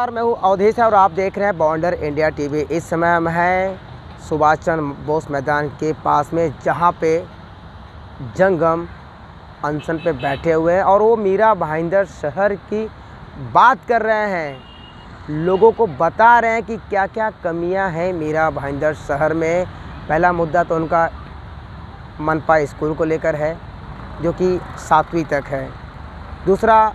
नमस्कार, मैं हूँ अवधेश और आप देख रहे हैं बॉन्डर इंडिया टीवी। इस समय हम हैं सुभाष चंद्र बोस मैदान के पास में, जहाँ पे जंगम अनशन पे बैठे हुए हैं और वो मीरा भाईंदर शहर की बात कर रहे हैं। लोगों को बता रहे हैं कि क्या क्या कमियां हैं मीरा भाईंदर शहर में। पहला मुद्दा तो उनका मनपा स्कूल को लेकर है, जो कि 7वीं तक है। दूसरा,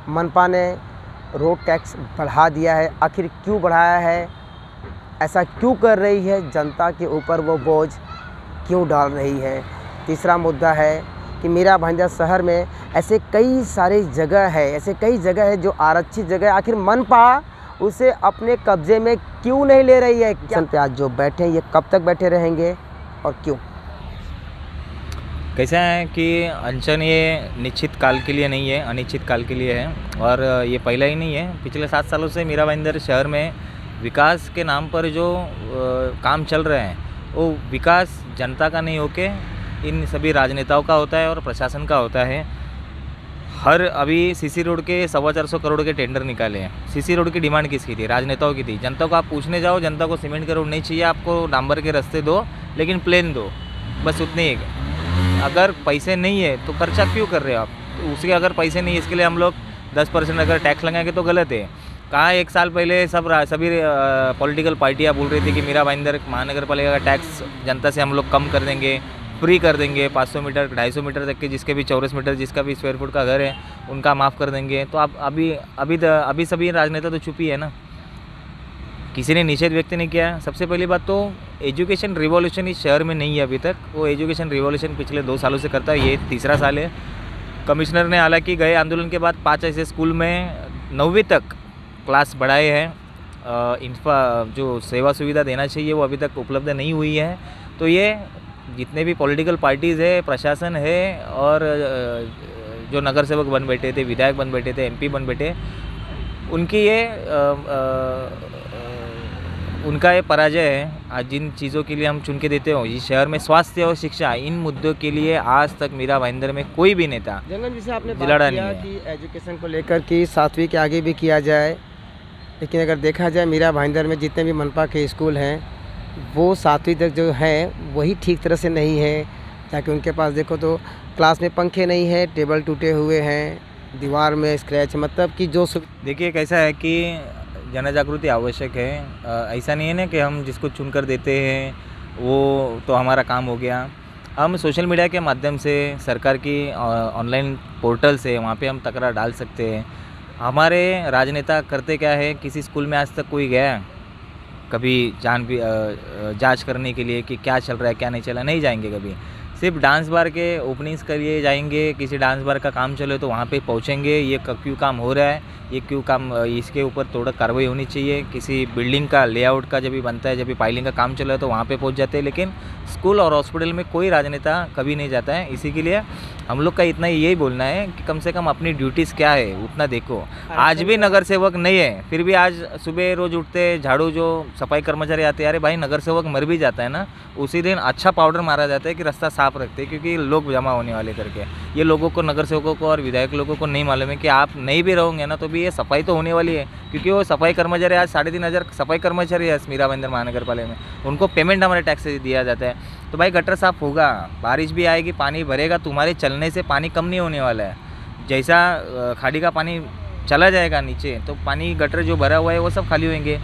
मनपा ने रोड टैक्स बढ़ा दिया है। आखिर क्यों बढ़ाया है, ऐसा क्यों कर रही है, जनता के ऊपर वो बोझ क्यों डाल रही है। तीसरा मुद्दा है कि मीरा भाईंदर शहर में ऐसे कई सारी जगह है जो आरक्षित जगह है। आखिर मनपा उसे अपने कब्जे में क्यों नहीं ले रही है। पे आज जो बैठे हैं, ये कब तक बैठे रहेंगे और क्यों? कैसा है कि अनशन ये निश्चित काल के लिए नहीं है, अनिश्चित काल के लिए है। और ये पहला ही नहीं है। पिछले 7 सालों से मीरा भाईंदर शहर में विकास के नाम पर जो काम चल रहे हैं, वो विकास जनता का नहीं होके इन सभी राजनेताओं का होता है और प्रशासन का होता है। अभी सीसी रोड के 425 करोड़ के टेंडर निकाले हैं। सीसी रोड की डिमांड किसकी थी? राजनेताओं की थी। जनता को आप पूछने जाओ, जनता को सीमेंट के रोड नहीं चाहिए, आपको डांबर के रास्ते दो, लेकिन प्लेन दो, बस उतने ही। अगर पैसे नहीं है तो खर्चा क्यों कर रहे हो आप? तो उसके अगर पैसे नहीं है, इसके लिए हम लोग 10% अगर टैक्स लगाएंगे तो गलत है। कहाँ 1 साल पहले सभी पॉलिटिकल पार्टियाँ बोल रही थी कि मीरा भाईंदर महानगर पालिका का टैक्स जनता से हम लोग कम कर देंगे, फ्री कर देंगे। 500 मीटर 250 मीटर तक के जिसके भी 84 मीटर जिसका भी स्क्वायर फुट का घर है, उनका माफ़ कर देंगे। तो आप अभी सभी राजनेता तो चुप ही है ना, किसी ने निषेध व्यक्त नहीं किया। सबसे पहली बात तो एजुकेशन रिवॉल्यूशन इस शहर में नहीं है अभी तक। वो एजुकेशन रिवॉल्यूशन पिछले 2 सालों से करता है, ये तीसरा साल है। कमिश्नर ने हालांकि गए आंदोलन के बाद 5 ऐसे स्कूल में 9वीं तक क्लास बढ़ाए हैं। जो सेवा सुविधा देना चाहिए वो अभी तक उपलब्ध नहीं हुई है। तो ये जितने भी पॉलिटिकल पार्टीज़ है, प्रशासन है और जो नगर सेवक बन बैठे थे, विधायक बन बैठे थे, MP बन बैठे, उनका ये पराजय है। आज जिन चीज़ों के लिए हम चुन के देते हो इस शहर में, स्वास्थ्य और शिक्षा, इन मुद्दों के लिए आज तक मीरा भाईंदर में कोई भी नेता जंगम जी से आपने बात जिलाड़ा किया नहीं है कि एजुकेशन को लेकर कि 7वीं के आगे भी किया जाए, लेकिन अगर देखा जाए मीरा भाईंदर में जितने भी मनपा के स्कूल हैं, वो 7वीं तक जो हैं वही ठीक तरह से नहीं है। ताकि उनके पास देखो तो क्लास में पंखे नहीं है, टेबल टूटे हुए हैं, दीवार में स्क्रैच, मतलब कि जो देखिए कैसा है कि जन जागृति आवश्यक है। ऐसा नहीं है ना कि हम जिसको चुनकर देते हैं वो तो हमारा काम हो गया। हम सोशल मीडिया के माध्यम से, सरकार की ऑनलाइन पोर्टल से, वहाँ पे हम तकरार डाल सकते हैं। हमारे राजनेता करते क्या है, किसी स्कूल में आज तक कोई गया कभी जांच करने के लिए कि क्या चल रहा है क्या नहीं चल रहा? नहीं जाएंगे कभी। सिर्फ डांस बार के ओपनिंग्स के लिए जाएंगे, किसी डांस बार का काम चले तो वहाँ पे पहुँचेंगे, ये क्यों काम हो रहा है, ये क्यों काम, इसके ऊपर थोड़ा कार्रवाई होनी चाहिए। किसी बिल्डिंग का लेआउट का जब भी बनता है, जब भी फाइलिंग का काम चला है तो वहाँ पे पहुँच जाते हैं। लेकिन स्कूल और हॉस्पिटल में कोई राजनेता कभी नहीं जाता है। इसी के लिए हम लोग का इतना यही बोलना है कि कम से कम अपनी ड्यूटीज़ क्या है उतना देखो। आज भी नगर सेवक नहीं है, फिर भी आज सुबह रोज़ उठते झाड़ू जो सफाई कर्मचारी आते हैं, अरे भाई नगर सेवक मर भी जाता है ना, उसी दिन अच्छा पाउडर मारा जाता है कि रास्ता साफ रखते हैं, क्योंकि लोग जमा होने वाले करके। ये लोगों को, नगर सेवकों को और विधायक लोगों को नहीं मालूम है कि आप नहीं भी रहोगे ना तो भी ये सफाई तो होने वाली है। क्योंकि वो सफाई कर्मचारी आज 3,500 सफाई कर्मचारी है मीरा भाईंदर महानगर पालिका में, उनको पेमेंट हमारे टैक्स से दिया जाता है। तो भाई गटर साफ होगा, बारिश भी आएगी, पानी भरेगा, तुम्हारे चलने से पानी कम नहीं होने वाला है। जैसा खाड़ी का पानी चला जाएगा नीचे तो पानी गटर जो भरा हुआ है वो सब खाली होंगे।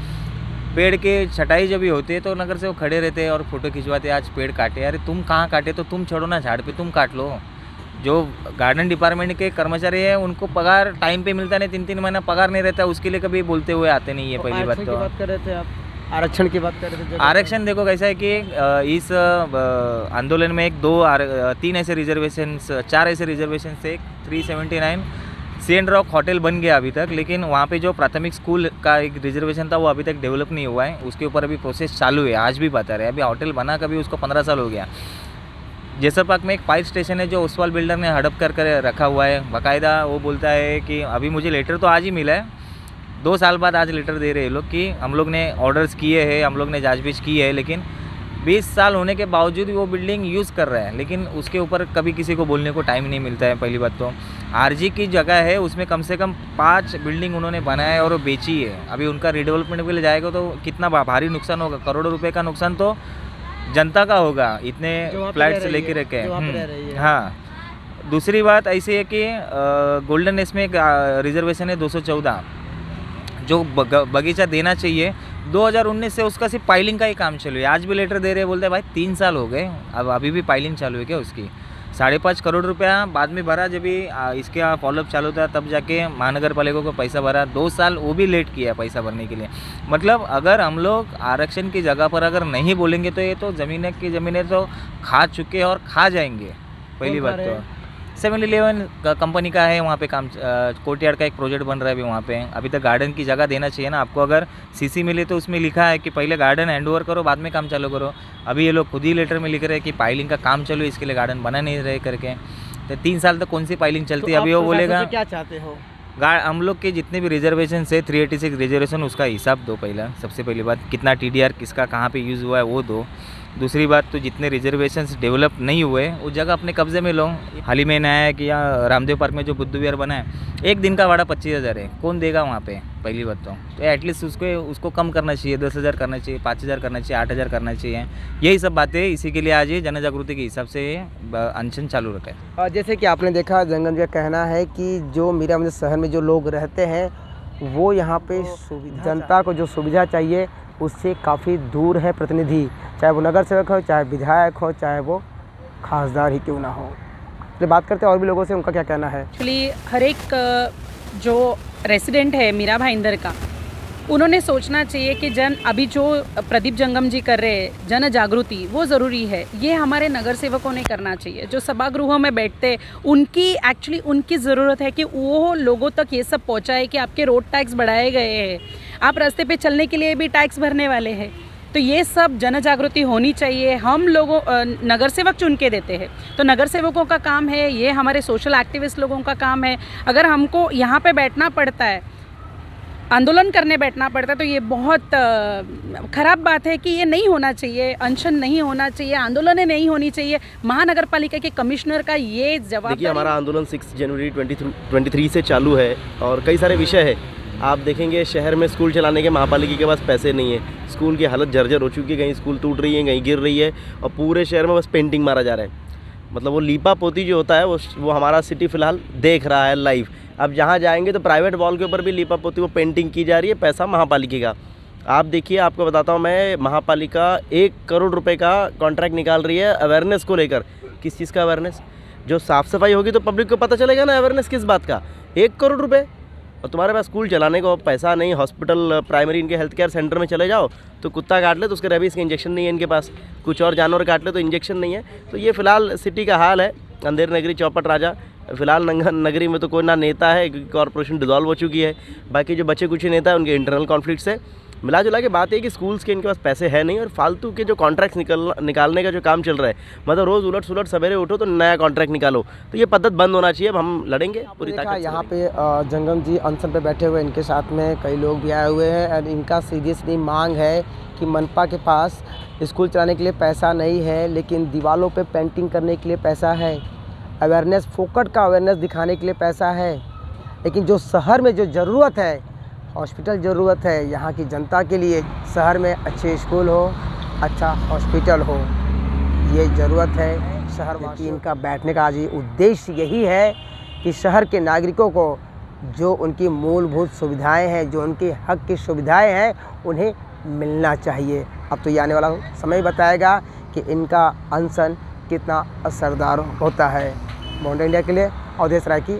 पेड़ के छटाई जब भी होती है तो नगर से वो खड़े रहते हैं और फोटो खिंचवाते हैं, आज पेड़ काटे। अरे तुम कहाँ काटे, तो तुम छोड़ो ना, झाड़ पे तुम काट लो। जो गार्डन डिपार्टमेंट के कर्मचारी हैं उनको पगार टाइम पे मिलता नहीं, 3-3 महीना पगार नहीं रहता, उसके लिए कभी बोलते हुए आते नहीं है। पहली बात तो बात कर रहे थे आप, आरक्षण की बात कर रहे थे। आरक्षण देखो कैसा है कि इस आंदोलन में 3 ऐसे रिजर्वेशन, 4 ऐसे रिजर्वेशन से 379 सीएन रॉक होटल बन गया अभी तक, लेकिन वहाँ पे जो प्राथमिक स्कूल का एक रिजर्वेशन था वो अभी तक डेवलप नहीं हुआ है। उसके ऊपर अभी प्रोसेस चालू है, आज भी बता रहे हैं। अभी होटल बना कभी उसको 15 साल हो गया। जैसरपाक में एक फायर स्टेशन है जो ओसवाल बिल्डर ने हड़प कर रखा हुआ है बाकायदा। वो बोलता है कि अभी मुझे लेटर तो आज ही मिला है, 2 साल बाद आज लेटर दे रहे हैं लोग कि हम लोग ने ऑर्डर्स किए हैं, हम लोग ने जांच-बीच की है, लेकिन 20 साल होने के बावजूद भी वो बिल्डिंग यूज़ कर रहे हैं, लेकिन उसके ऊपर कभी किसी को बोलने को टाइम नहीं मिलता है। पहली बात तो आरजी की जगह है, उसमें कम से कम 5 बिल्डिंग उन्होंने बनाया है और वो बेची है। अभी उनका रीडेवलपमेंट के लिए जाएगा तो कितना भारी नुकसान होगा, करोड़ों रुपए का नुकसान तो जनता का होगा, इतने फ्लैट्स लेके रखे हैं। हाँ, दूसरी बात ऐसी है कि गोल्डन एस में एक रिजर्वेशन है 214, जो बगीचा देना चाहिए 2019 से उसका सिर्फ पाइलिंग का ही काम चालू है। आज भी लेटर दे रहे हैं, बोलते हैं भाई 3 साल हो गए, अब अभी भी पाइलिंग चालू है क्या उसकी। 5.5 करोड़ रुपया बाद में भरा, जब भी इसका फॉलोअप चालू था तब जाके महानगर पालिका को पैसा भरा। 2 साल वो भी लेट किया पैसा भरने के लिए। मतलब अगर हम लोग आरक्षण की जगह पर अगर नहीं बोलेंगे तो ये तो ज़मीनें तो खा चुके हैं और खा जाएंगे। पहली बात तो 7-Eleven कंपनी का है वहाँ पे काम, कोर्टयार्ड का एक प्रोजेक्ट बन रहा है अभी वहाँ पे। अभी तक गार्डन की जगह देना चाहिए ना आपको। अगर सीसी मिले तो उसमें लिखा है कि पहले गार्डन हैंडओवर करो, बाद में काम चालू करो। अभी ये लोग खुद ही लेटर में लिख रहे हैं कि पाइलिंग का काम चालू है, इसके लिए गार्डन बना नहीं रहे करके। तो 3 साल तक कौन सी पाइलिंग चलती है? अभी वो बोलेगा क्या चाहते हो? हम लोग के जितने भी रिजर्वेशन है 386 रिजर्वेशन, उसका हिसाब दो पहला। सबसे पहली बात, कितना टीडीआर किसका कहाँ पे यूज़ हुआ है वो दो। दूसरी बात, तो जितने रिजर्वेशंस डेवलप नहीं हुए वो जगह अपने कब्जे में लो। हाल ही में नया है कि यहाँ रामदेव पार्क में जो बुद्ध विहार बना है, एक दिन का भाड़ा 25,000 है। कौन देगा वहाँ पे? पहली बात तो एटलीस्ट उसको कम करना चाहिए, 10,000 करना चाहिए, 5,000 करना चाहिए, 8,000 करना चाहिए। यही सब बातें, इसी के लिए आज ये जन जागृति के हिसाब से अनशन चालू रखा है। जैसे कि आपने देखा, जंगम का कहना है कि जो मीरामंदिर शहर में जो लोग रहते हैं वो यहाँ पे जनता को जो सुविधा चाहिए उससे काफ़ी दूर है प्रतिनिधि, चाहे वो नगर सेवक हो, चाहे विधायक हो, चाहे वो खासदार ही क्यों ना हो। तो बात करते हैं और भी लोगों से, उनका क्या कहना है। एक्चुअली हर एक जो रेसिडेंट है मीरा भाईंदर का, उन्होंने सोचना चाहिए कि अभी जो प्रदीप जंगम जी कर रहे हैं जन जागृति, वो ज़रूरी है। ये हमारे नगर सेवकों ने करना चाहिए, जो सभागृहों में बैठते, उनकी ज़रूरत है कि वो लोगों तक ये सब पहुंचाए कि आपके रोड टैक्स बढ़ाए गए हैं, आप रास्ते पे चलने के लिए भी टैक्स भरने वाले हैं। तो ये सब जन जागृति होनी चाहिए। हम लोगों नगर सेवक चुन के देते हैं, तो नगर सेवकों का काम है, ये हमारे सोशल एक्टिविस्ट लोगों का काम है। अगर हमको यहाँ पे बैठना पड़ता है, आंदोलन करने बैठना पड़ता है, तो ये बहुत ख़राब बात है कि ये नहीं होना चाहिए। अनशन नहीं होना चाहिए, आंदोलनें नहीं होनी चाहिए। महानगर पालिका के कमिश्नर का ये जवाब। देखिए, हमारा आंदोलन 6 जनवरी 2023 से चालू है और कई सारे विषय है। आप देखेंगे शहर में स्कूल चलाने के महापालिका के पास पैसे नहीं है, स्कूल की हालत जर्जर हो चुकी है, कहीं स्कूल टूट रही है, कहीं गिर रही है और पूरे शहर में बस पेंटिंग मारा जा रहा है। मतलब वो लीपा पोती जो होता है वो हमारा सिटी फ़िलहाल देख रहा है लाइव। अब जहाँ जाएंगे तो प्राइवेट वॉल के ऊपर भी लीपा पोती वो पेंटिंग की जा रही है, पैसा महापालिका का। आप देखिए, आपको बताता हूँ मैं, महापालिका 1 करोड़ रुपए का कॉन्ट्रैक्ट निकाल रही है अवेयरनेस को लेकर। किस चीज़ का अवेयरनेस? जो साफ़ सफाई होगी तो पब्लिक को पता चलेगा ना अवेयरनेस किस बात का। 1 करोड़ रुपये और तुम्हारे पास स्कूल चलाने को पैसा नहीं। हॉस्पिटल, प्राइमरी इनके हेल्थ केयर सेंटर में चले जाओ तो कुत्ता काट ले तो उसके रेबीज़ के इंजेक्शन नहीं है इनके पास, कुछ और जानवर काट ले तो इंजेक्शन नहीं है। तो ये फ़िलहाल सिटी का हाल है। अंधेर नगरी, चौपट राजा, फ़िलहाल नगरी में तो कोई ना नेता है, क्योंकि कॉर्पोरेशन डिसॉल्व हो चुकी है। बाकी जो बचे कुछ नेता है उनके इंटरनल कॉन्फ्लिक्ट्स है। मिला जुला के बात है कि स्कूल्स के इनके पास पैसे है नहीं और फालतू के जो कॉन्ट्रैक्ट्स निकालने का जो काम चल रहा है, मतलब रोज़ उलट सुलट सवेरे उठो तो नया कॉन्ट्रैक्ट निकालो, तो ये पद्धत बंद होना चाहिए। अब हम लड़ेंगे पूरी ताकत से। यहाँ पे जंगम जी अनशन पे बैठे हुए, इनके साथ में कई लोग भी आए हुए हैं और इनका सीरियसली मांग है कि मनपा के पास स्कूल चलाने के लिए पैसा नहीं है, लेकिन दीवारों पे पेंटिंग करने के लिए पैसा है, अवेयरनेस, फोकट का अवेयरनेस दिखाने के लिए पैसा है। लेकिन जो शहर में जो ज़रूरत है, हॉस्पिटल ज़रूरत है यहाँ की जनता के लिए, शहर में अच्छे स्कूल हो, अच्छा हॉस्पिटल हो, ये ज़रूरत है शहर वासियों। इनका बैठने का आज उद्देश्य यही है कि शहर के नागरिकों को जो उनकी मूलभूत सुविधाएं हैं, जो उनके हक की सुविधाएं हैं, उन्हें मिलना चाहिए। अब तो ये आने वाला समय बताएगा कि इनका अनशन कितना असरदार होता है। बॉन्डर इंडिया के लिए अवधेश राय की।